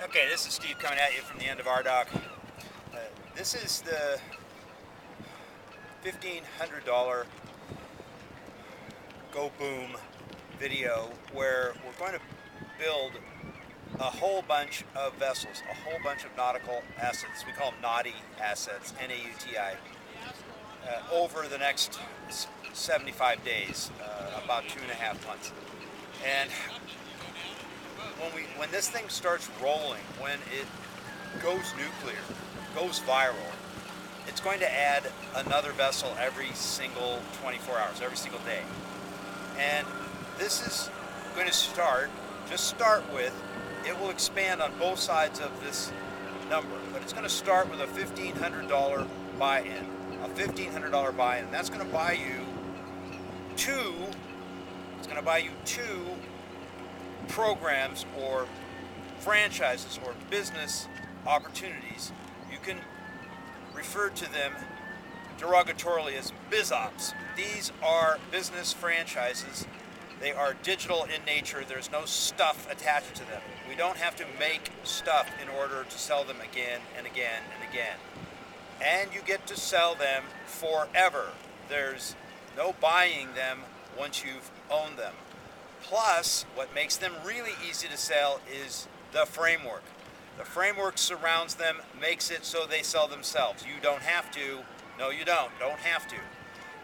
Okay, this is Steve coming at you from the end of our dock. This is the $1,500 Go Boom video where we're going to build a whole bunch of vessels, a whole bunch of nautical assets. We call them naughty assets, N-A-U-T-I, over the next 75 days, about 2.5 months. And when this thing starts rolling, when it goes nuclear, goes viral, it's going to add another vessel every single 24 hours, every single day. And this is going to start with, it will expand on both sides of this number, but it's going to start with a $1,500 buy-in, a $1,500 buy-in, and that's going to buy you two programs or franchises or business opportunities. You can refer to them derogatorily as BizOps. These are business franchises. They are digital in nature. There's no stuff attached to them. We don't have to make stuff in order to sell them again and again and again. And you get to sell them forever. There's no buying them once you've owned them. Plus, what makes them really easy to sell is the framework. The framework surrounds them, makes it so they sell themselves. You don't have to. No, you don't have to.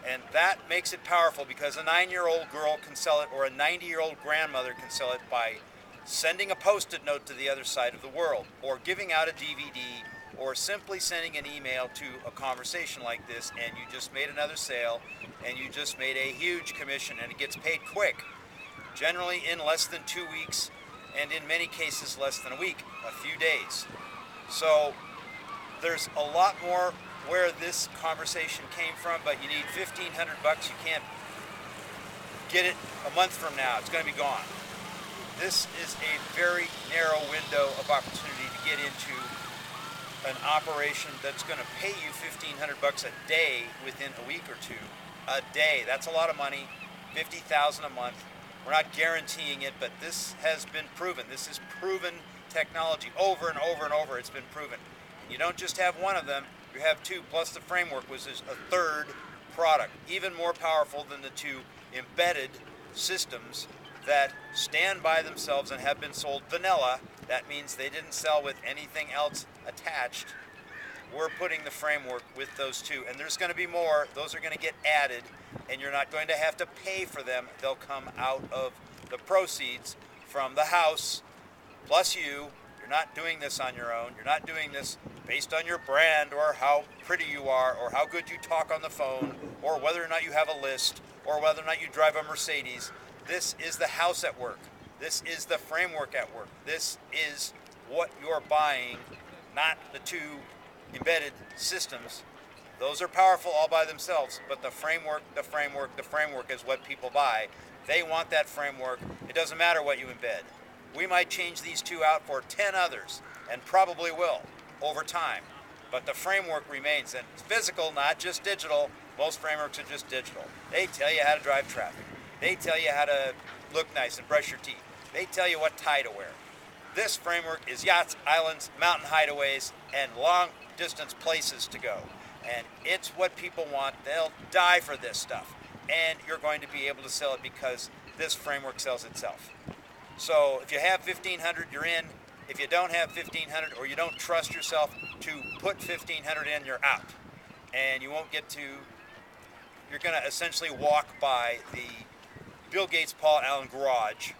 And that makes it powerful because a 9-year-old girl can sell it, or a 90-year-old grandmother can sell it by sending a post-it note to the other side of the world, or giving out a DVD, or simply sending an email to a conversation like this, and you just made another sale, and you just made a huge commission, and it gets paid quick. Generally in less than 2 weeks, and in many cases less than a week, a few days. So there's a lot more where this conversation came from, but you need $1,500. You can't get it a month from now. It's going to be gone. This is a very narrow window of opportunity to get into an operation that's going to pay you $1,500 a day within a week or two. A day. That's a lot of money. $50,000 a month. We're not guaranteeing it, but this has been proven. This is proven technology over and over and over. It's been proven. You don't just have one of them, you have two, plus the framework, which is a third product, even more powerful than the two embedded systems that stand by themselves and have been sold vanilla. That means they didn't sell with anything else attached. We're putting the framework with those two, and there's going to be more. Those are going to get added, and you're not going to have to pay for them. They'll come out of the proceeds from the house, plus you. You're not doing this on your own. You're not doing this based on your brand or how pretty you are or how good you talk on the phone or whether or not you have a list or whether or not you drive a Mercedes. This is the house at work. This is the framework at work. This is what you're buying, not the two embedded systems. Those are powerful all by themselves, but the framework is what people buy. They want that framework. It doesn't matter what you embed. We might change these two out for 10 others, and probably will over time. But the framework remains, and it's physical, not just digital. Most frameworks are just digital. They tell you how to drive traffic. They tell you how to look nice and brush your teeth. They tell you what tie to wear. This framework is yachts, islands, mountain hideaways, and long-distance places to go. And it's what people want. They'll die for this stuff. And you're going to be able to sell it because this framework sells itself. So if you have $1,500, you're in. If you don't have $1,500 or you don't trust yourself to put $1,500 in, you're out. And you won't get to, you're going to essentially walk by the Bill Gates, Paul Allen garage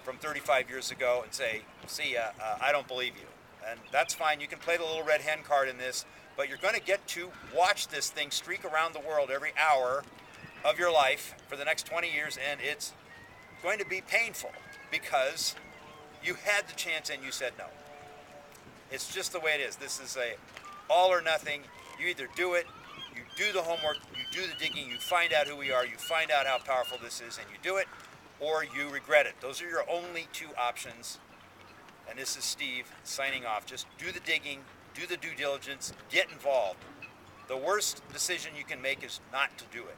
from 35 years ago and say, see ya, I don't believe you. And that's fine. You can play the little red hen card in this, but you're going to get to watch this thing streak around the world every hour of your life for the next 20 years, and it's going to be painful because you had the chance and you said no. It's just the way it is. This is a all or nothing. You either do it, you do the homework, you do the digging, you find out who we are, you find out how powerful this is, and you do it, or you regret it. Those are your only two options. And this is Steve signing off. Just do the digging, do the due diligence, get involved. The worst decision you can make is not to do it.